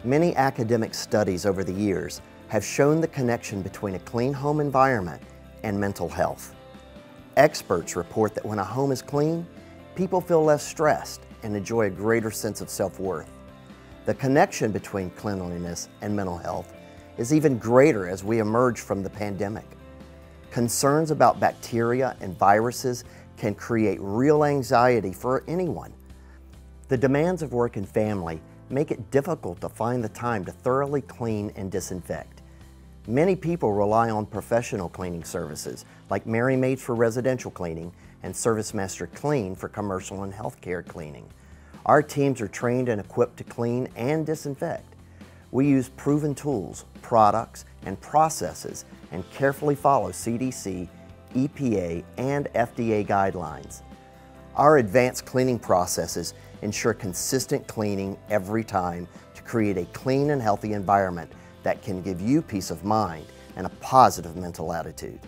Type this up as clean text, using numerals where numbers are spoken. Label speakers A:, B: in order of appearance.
A: Many academic studies over the years have shown the connection between a clean home environment and mental health. Experts report that when a home is clean, people feel less stressed and enjoy a greater sense of self-worth. The connection between cleanliness and mental health is even greater as we emerge from the pandemic. Concerns about bacteria and viruses can create real anxiety for anyone. The demands of work and family make it difficult to find the time to thoroughly clean and disinfect. Many people rely on professional cleaning services like Merry Maids for residential cleaning and ServiceMaster Clean for commercial and healthcare cleaning. Our teams are trained and equipped to clean and disinfect. We use proven tools, products, and processes and carefully follow CDC, EPA, and FDA guidelines. Our advanced cleaning processes ensure consistent cleaning every time to create a clean and healthy environment that can give you peace of mind and a positive mental attitude.